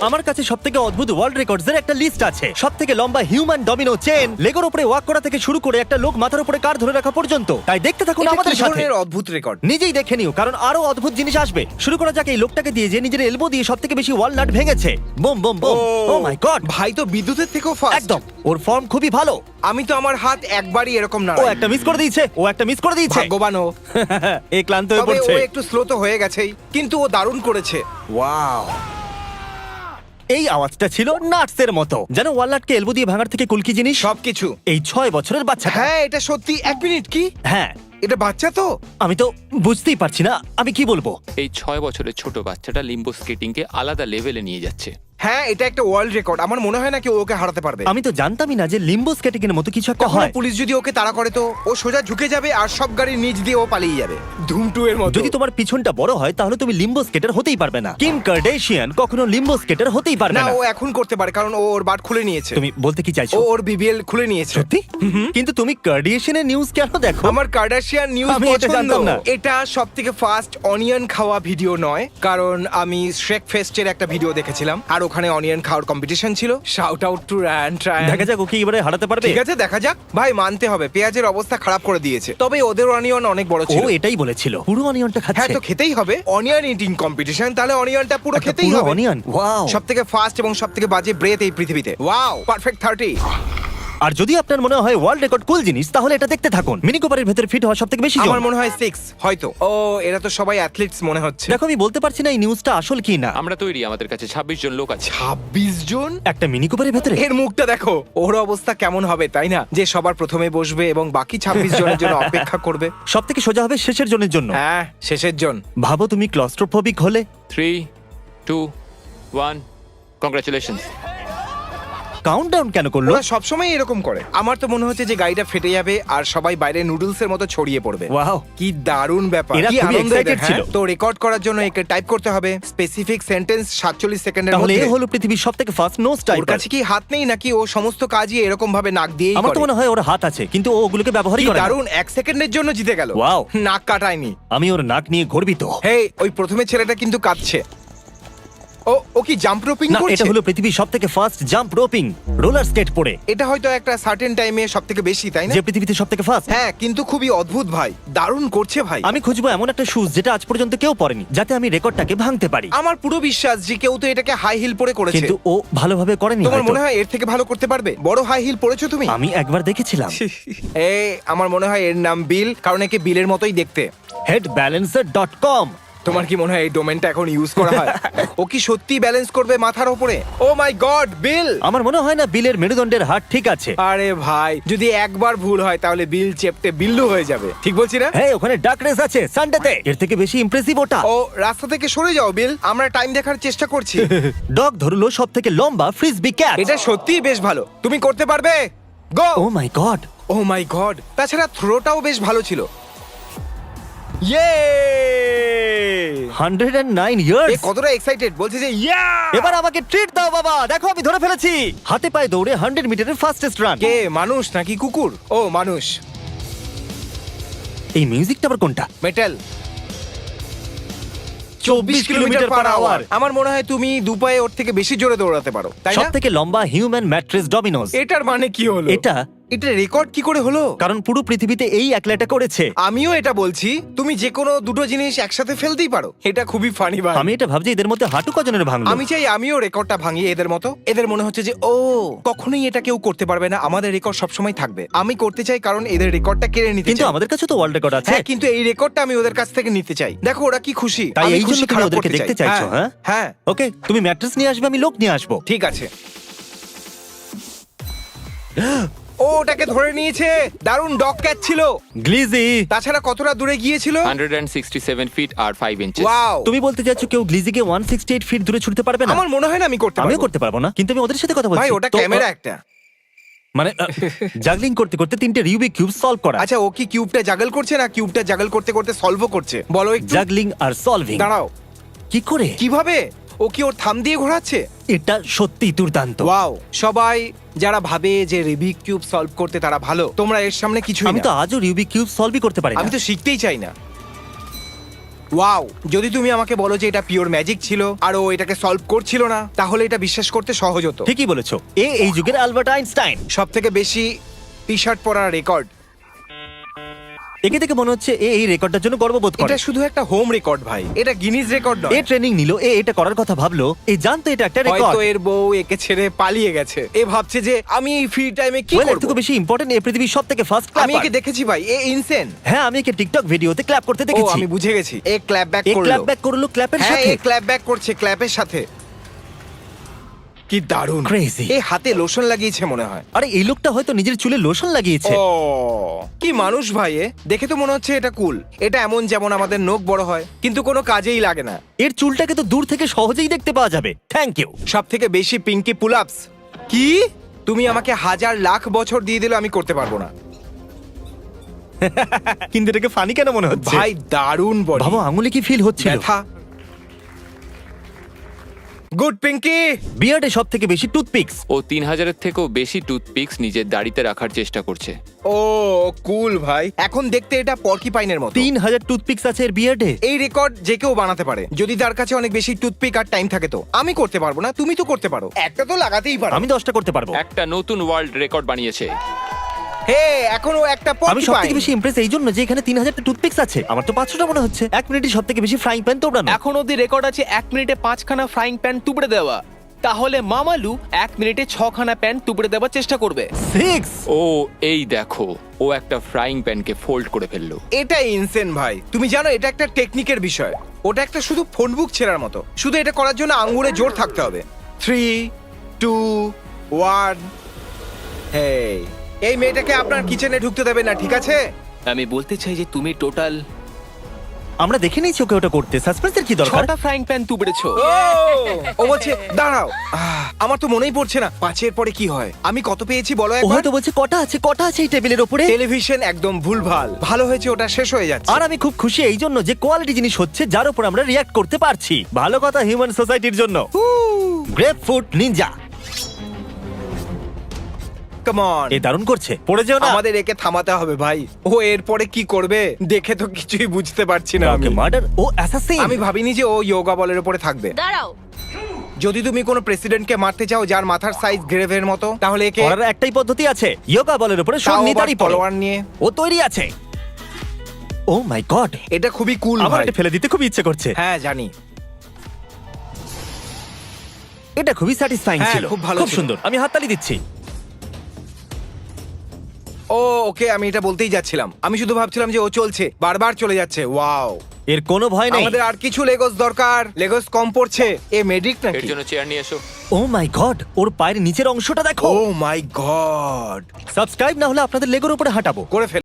আমার কাছে সবথেকে অদ্ভুত ওয়ার্ল্ড রেকর্ডস এর একটা লিস্ট আছে। সবথেকে লম্বা হিউম্যান ডমিনো চেন, লেগোর উপরে ওয়াক করা থেকে শুরু করে একটা লোক মাথার উপরে কার ধরে রাখা পর্যন্ত। তাই দেখতে থাকুন এটা আমাদের কি সাথে। ধরনের অদ্ভুত রেকর্ড? নিজেই দেখে নিও, কারণ আরো অদ্ভুত জিনিস আসবে। শুরু করা যাক এই লোকটাকে দিয়ে, যে নিজের এলবো দিয়ে সবথেকে বেশি ওয়ালনাট ভেঙেছে। Boom boom boom. Oh my God, ভাই তো বিদ্যুতের থেকেও ফাস্ট। একদম। ওর ফর্ম খুবই ভালো। আমি তো আমার হাত একবারই এরকম না। ও একটা মিস করে দিয়েছে, ও একটা মিস করে দিয়েছে। ভাগ্যবান ও। এ ক্লান্ত হয়ে তবে ও পড়ছে। একটু স্লো তো হয়ে গেছেই, কিন্তু ও দারুণ করেছে। ওয়াও। এই আওয়াজটা ছিল নাটসের মতো, যেন ওয়ালনাটকে এলবো দিয়ে ভাঙার থেকে কুলকি জিনিস। সবকিছু। এই 6 বছরের বাচ্চাটা। হ্যাঁ এটা সত্যি। 1 মিনিট, কি হ্যাঁ, এটা বাচ্চা তো? আমি তো বুঝতেই পারছি না আমি কি বলবো। এই 6 বছরের ছোট বাচ্চাটা লিম্বো স্কেটিংকে আলাদা লেভেলে নিয়ে যাচ্ছে। হ্যাঁ এটা একটা ওয়ার্ল্ড রেকর্ড। আমার মনে হয় না কেউ ওকে হারাতে পারবে। আমি তো জানতামই না যে লিম্বো স্কেটিং এর মতো কিছু একটা কখনো হয়। পুলিশ যদি ওকে তাড়া করে তো ও সোজা ঝুঁকে যাবে আর সব গাড়ির নিচ দিয়ে ও পালিয়ে যাবে, ধুম 2 এর মতো। যদি তোমার পিছনটা বড় হয় তাহলে তুমি লিম্বো স্কেটার হতেই পারবে না। কিম কার্ডাশিয়ান কখনো লিম্বো স্কেটার হতেই পারবে না, না। ও এখন করতে পারে কারণ ও ওর বাট খুলে নিয়েছে। তুমি বলতে কি চাইছো? ও ওর বিবিএল খুলে নিয়েছে। সত্যি? কিন্তু তুমি কার্ডাশিয়ানের নিউজ কেন দেখো? আমার কার্ডাশিয়ান নিউজ আমি এটা পছন্দ। জানতাম না। এটা সবথেকে ফার্স্ট অনিয়ন খাওয়া ভিডিও নয়, কারণ আমি শ্রেক ফেস্টের একটা ভিডিও দেখেছিলাম আর ওখানে অনিয়ন খাওয়ার কম্পিটিশন ছিল। Shout out to Ryan Tryan. দেখা যাক ও কি এবারে হারাতে পারবে। ঠিক আছে, দেখা যাক। ভাই মানতে হবে পেঁয়াজের অবস্থা খারাপ করে দিয়েছে, তবে ওদের অনিয়ন অনেক বড় ও ছিল। এটাই বলেছিল, পুরো অনিয়নটা হ্যাঁ খাচ্ছে। তো খেতেই হবে, অনিয়ন ইটিং কম্পিটিশন, তাহলে অনিয়নটা পুরো একটা খেতেই পুরো হবে। Onion, wow. সবথেকে ফাস্ট এবং সবথেকে বাজে ব্রেথ এই পৃথিবীতে। Wow, perfect 30। আর যদি আপনার মনে হয় ওয়ার্ল্ড রেকর্ড কুল জিনিস, তাহলে এটা দেখতে থাকুন। মিনি কুপারের ভেতরে ফিট হওয়া সবথেকে বেশি জন। আমার মনে হয় 6 হয়তো। ও এরা তো সবাই অ্যাথলিটস মনে হচ্ছে। দেখো আমি বলতে পারছি না এই নিউজটা আসল কি না। আমরা তৈরি, আমাদের কাছে 26 জন লোক আছে। 26 জন? একটা মিনি কুপারের ভেতরে এর মুখটা দেখো, ওর অবস্থা কেমন হবে তাই না? যে সবার প্রথমে বসবে এবং বাকি 26 জনের জন্য অপেক্ষা করবে। সব থেকে সোজা হবে শেষের জনের জন্য। হ্যাঁ, শেষের জন। ভাবো তুমি ক্লস্ট্রোফোবিক হলে। 3 2 1 কংগ্রাচুলেশনস। কাউন্টডাউন কেন করলো? ওরা সবসময় এরকম করে। আমার তো মনে হচ্ছে যে গাড়িটা ফেটে যাবে আর সবাই বাইরে নুডলসের মতো ছড়িয়ে পড়বে। ওয়াও, কি দারুণ ব্যাপার। এরা কি খুবই আনন্দ এদের, excited ছিল। হ্যাঁ? তো রেকর্ড করার জন্য একে টাইপ করতে হবে স্পেসিফিক সেন্টেন্স 47 সেকেন্ডের তাহলে মধ্যে। এ হলো পৃথিবীর সবথেকে ফাস্ট নোজ ওর টাইপার। কাছে কি হাত নেই নাকি ও সমস্ত কাজই এরকম ভাবে নাক দিয়েই আমার তো করে? মনে হয় ওর হাত আছে, কিন্তু ও ওগুলোকে ব্যবহারই কি করে না। দারুণ, 1 সেকেন্ডের জন্য জিতে গেল। Wow. নাক কাটায়নি। আমি ওর নাক নিয়ে গর্বিত। হেই, ওই প্রথমে ছেলেটা কিন্তু কাঁদছে। ও কি জাম্প রোপিং না, করছে? এটা হলো পৃথিবীর সবথেকে ফাস্ট জাম্প রোপিং, রোলার স্কেট পড়ে, এটা হয়তো একটা সার্টেন টাইমে সবথেকে বেশি, তাই না? যে পৃথিবীতে সবথেকে ফাস্ট। হ্যাঁ, কিন্তু খুবই অদ্ভুত ভাই, দারুণ করছে ভাই। আমি খুঁজবো এমন একটা শুজ যেটা আজ পর্যন্ত কেউ পরেনি, যাতে আমি রেকর্ডটাকে ভাঙতে পারি। আমার পুরো বিশ্বাস যে কেউ তো এটাকে হাই হিল পরে করেছে। কিন্তু ও ভালোভাবে করেনি তোমার হয়তো। মনে হয় এর থেকে ভালো করতে পারবে? বড় হাই হিল পরেছো তুমি? আমি একবার দেখেছিলাম। আমার মনে হয় এর নাম বিল, কারণ একে বিলের মতোই দেখতে। headbalancer.com। তোমার কি মনে হয় এই ডোমেনটা এখন ইউজ করা হয়? ও কি সত্যি ব্যালেন্স করবে মাথার উপরে? ও মাই গড, বিল! আমার মনে হয় না বিলের মেরুদণ্ডের হাড় ঠিক আছে। আরে ভাই, যদি একবার ভুল হয় তাহলে বিল চেপটে বিল্লু হয়ে যাবে। ঠিক বলছি না? হ্যাঁ, ওখানে ডাক রেস আছে সানডেতে। এর থেকে বেশি ইমপ্রেসিভ ওটা। ও রাস্তা থেকে সরে যাও বিল, আমরা টাইম দেখার চেষ্টা করছি। ডগ ধরলো সবথেকে লম্বা ফ্রিসবি ক্যাচ। এটা সত্যিই বেশ ভালো, তুমি করতে পারবে। গো! ও my god. O my god, তাছাড়া থ্রোটাও বেশ ভালো ছিল। ইয়ে! 109 এ ইয়ার্স। কতটা এক্সাইটেড, বলছে যে ইয়া! এবার আমাকে ট্রিট দাও বাবা, দেখো আমি ধরে ফেলেছি। হাতে পায়ে দৌড়ে 100 মিটারের ফাস্টেস্ট রান। কে মানুষ নাকি কুকুর? ও মানুষ। এই মিউজিকটা আবার কোনটা? মেটাল। 24 kilometre per hour. আমার মনে হয় তুমি দুপায়ে ওর থেকে বেশি জোরে দৌড়াতে পারো, তাই না? সবথেকে লম্বা হিউম্যান ম্যাট্রেস ডমিনোস। এটার মানে কি হলো? এটা এটা রেকর্ড কি করে হলো? কারণ পুরো পৃথিবীতে এই একলাটা করেছে। আমিও এটা বলছি, তুমি যে কোনো দুটো জিনিস একসাথে ফেলতেই পারো। এটা খুবই ফানি ভাই। আমি এটা ভাবছি এদের মধ্যে হাঁটু কজনের ভাঙলো। আমি চাই আমিও রেকর্ডটা ভাঙি এদের মতো। এদের মনে হচ্ছে যে ও কখনোই এটা কেউ করতে পারবে না, আমাদের রেকর্ড সবসময় থাকবে। আমি করতে চাই কারণ এদের রেকর্ডটা কেড়ে নিতে কিন্তু চাই। আমাদের কাছে তো ওয়ার্ল্ড রেকর্ড আছে। হ্যাঁ, কিন্তু এই রেকর্ডটা আমি ওদের কাছ থেকে নিতে চাই। দেখো ওরা কি খুশি। তাই আমি এই জন্য খুশি তুমি খারাপ ওদেরকে করতে দেখতে চাই। চাইছো, হ্যাঁ? হ্যাঁ, ওকে, তুমি ম্যাট্রেস নিয়ে আসবে, আমি লোক নিয়ে আসবো। ঠিক আছে। ও ওটাকে ধরে নিয়েছে, দারুণ ডগ ক্যাচ ছিল। গ্লিজি। তাছাড়া কতটা দূরে গিয়েছিল? 167 ফিট আর 5 ইঞ্চেস। ওয়াও! তুমি বলতে চাচ্ছো কেউ গ্লিজিকে 168 ফিট দূরে ছুটতে পারবে না? আমার মনে হয় না আমি করতে আমিও পারবো। করতে পারবো না, কিন্তু আমি ওদের সাথে কথা বলছি। ভাই ওটা তো, ক্যামেরা একটা। মানে জাগলিং করতে করতে 3টে রিউবিক কিউব সলভ করা। আচ্ছা, ও কি কিউবটা জাগল করছে না কিউবটা জাগল করতে করতে সলভও করছে? বলো একটু। জাগলিং আর সলভিং। দাঁড়াও, কি করে? কিভাবে? ও কি ওর থাম দিয়ে ঘোরাচ্ছে? এটা সত্যি দুর্দান্ত। ওয়াও! সবাই যারা ভাবে যে রিবিক কিউব সলভ করতে তারা ভালো, তোমরা এর সামনে কিছুই আমি না। তো আজও রিউবিক কিউব সলভই করতে পারি না। আমি তো শিখতেই চাই না। ওয়াও, যদি তুমি আমাকে বলো যে এটা পিওর ম্যাজিক ছিল আর ও এটাকে সলভ করছিল না, তাহলে এটা বিশ্বাস করতে সহজ হতো। ঠিকই বলেছো, এই যুগের আলবার্ট আইনস্টাইন। সব থেকে বেশি টি শার্ট পরার রেকর্ড। একে থেকে মনে হচ্ছে এই রেকর্ডটার জন্য গর্ববোধ করে। এটা শুধু একটা হোম রেকর্ড ভাই, এটা গিনিজ রেকর্ড এ নয়। ট্রেনিং নিল, এটা করার কথা ভাবলো, জানতো এটা একটা রেকর্ড। হয়তো এর বউ একে ছেড়ে পালিয়ে গেছে, এ ভাবছে যে আমি এই ফ্রি টাইমে কি এর করব। থেকে বেশি ইম্পর্টেন্ট, এই পৃথিবীর সবথেকে ফার্স্ট আমি একে দেখেছি ভাই, এ ইনসেন। হ্যাঁ, আমি একে টিকটক ভিডিওতে ক্ল্যাপ করতে ও দেখেছি। আমি বুঝে গেছি, এ ক্ল্যাপ ব্যাক এ করলো। ক্ল্যাপ ব্যাক করলো ক্ল্যাপের হ্যাঁ, সাথে। এ ক্ল্যাপ ব্যাক করছে ক্ল্যাপের সাথে। কি দারুণ, Crazy। এ হাতে লোশন লাগিয়েছে মনে হয়। আরে এই লোকটা হয়তো নিজের চুলে লোশন লাগিয়েছে। ও কি মানুষ ভাই এ, দেখে তো মনে হচ্ছে এটা কুল। এটা এমন যেমন আমাদের নখ বড় হয় কিন্তু কোনো কাজেই লাগে না। এর চুলটাকে তো দূর থেকে সহজেই দেখতে পাওয়া যাবে। Thank you. সব থেকে বেশি পিঙ্কি পুল আপস। কি তুমি আমাকে হাজার লাখ বছর দিয়ে দিলে আমি করতে পারবো না কিন্তু এটাকে ফানি কেন মনে হচ্ছে? ভাই। দারুণ বডি। ভাবো আঙুলে কি ফিল হচ্ছিল। ব্যথা। গুড পিঙ্কি। বিয়ার্ডে সব থেকে বেশি টুথপিক্স। ও 3000-এর থেকেও বেশি টুথপিক্স নিজের দাড়িতে রাখার চেষ্টা করছে। ও কুল ভাই, এখন দেখতে এটা পর্কিপাইনের মতো। 3000 টুথপিক্স আছে এর বিয়ার্ডে। এই রেকর্ড যে কেউ বানাতে পারে যদি তার কাছে অনেক বেশি টুথপিক আর টাইম থাকে। তো আমি করতে পারবো না, তুমি তো করতে পারো, একটা তো লাগাতেই পারো। আমি 10টা করতে পারবো। একটা নতুন ওয়ার্ল্ড রেকর্ড বানিয়েছে। হে, এখনো একটা আমি সব থেকে পর্কিপাইন। বেশি ইমপ্রেস এই জন্য যে এখানে 3000টা টুথপিক্স আছে। আমার তো 500টা মনে হচ্ছে। 1 মিনিটে সব থেকে বেশি ফ্রাইং প্যান তোমরা। এখন অব্দি রেকর্ড আছে 1 মিনিটে 5খানা ফ্রাইং প্যান তুবড়ে দেওয়া। তাহলে মামালু 1 মিনিটে 6খানা প্যান তুবড়ে দেওয়ার চেষ্টা করবে। 6। ও এই দেখো, ও একটা ফ্রাইং প্যানকে ফোল্ড করে ফেললো। এটা ইনসেন ভাই। তুমি জানো এটা একটা টেকনিকের বিষয়। ওটা একটা শুধু ফোন বুক ছেঁড়ার মতো। শুধু এটা করার জন্য আঙ্গুলে জোর থাকতে হবে। 3 2 1। হেই, এই মেয়েটাকে আপনার কিচেনে ঢুকতে দেবে না, ঠিক আছে? আমি বলতে চাই যে তুমি টোটাল আমরা দেখে নিয়েছি ওকে ওটা করতে। সাসপেন্সের কি দরকার? 6টা ফ্রাইং প্যান তুবড়েছো। ও বলছে দাঁড়াও। আমার তো মনেই পড়ছে না 5-এর পরে কি হয়। আমি কত পেয়েছি বলো ও একবার? হয়তো বলছে কটা আছে এই টেবিলের উপরে। টেলিভিশন একদম ভুলভাল। ভালো হয়েছে ওটা শেষ হয়ে যাচ্ছে। আর আমি খুব খুশি এই জন্য যে কোয়ালিটি জিনিস হচ্ছে যার উপর আমরা রিয়্যাক্ট করতে পারছি। ভালো কথা হিউম্যান সোসাইটির জন্য। Grapefruit ninja. Come on. এ দারুণ করছে, পড়ে যেও না। আমাদের একে থামাতে হবে ভাই। ও এরপরে কি করবে দেখে তো কিছুই বুঝতে পারছি না আমি। ওকে মার্ডার, ও অ্যাসাসিন। আমি ভাবিনি যে ও যোগা বলের উপরে থাকবে। দাঁড়াও, যদি তুমি কোনো প্রেসিডেন্টকে মারতে চাও যার মাথার সাইজ গ্রেভের মতো, তাহলে একে করার একটাই পদ্ধতি আছে, ইয়োগা বলের উপরে তাও সঙ্গী আবার দাঁড়িয়ে পড়ো। তলোয়ার নিয়ে। ও তৈরি আছে। ও মাই গড, এটা খুবই কুল আমার ভাই। এটা ফেলে দিতে খুব ইচ্ছে করছে। হ্যাঁ জানি। এটা খুবই স্যাটিসফাইং হ্যাঁ, ছিল, খুব ভালো খুব ছিল। সুন্দর। আমি হাততালি দিচ্ছি। ও ওকে, আমি এটা বলতেই যাচ্ছিলাম। আমি শুধু ভাবছিলাম যে ও চলছে, বারবার চলে যাচ্ছে। ওয়াও, এর কোনো ভয় নেই। আমাদের আর কিছু লেগোস দরকার। লেগোস কম পড়ছে। এ মেডিক এর নাকি? জন্য চেয়ার নিয়ে এসো। ও মাই গড, ওর পায়ের নিচের অংশটা দেখো। ও মাই গড। সাবস্ক্রাইব না হলে আপনাদের লেগোর উপরে হাঁটাবো। করে ফেল।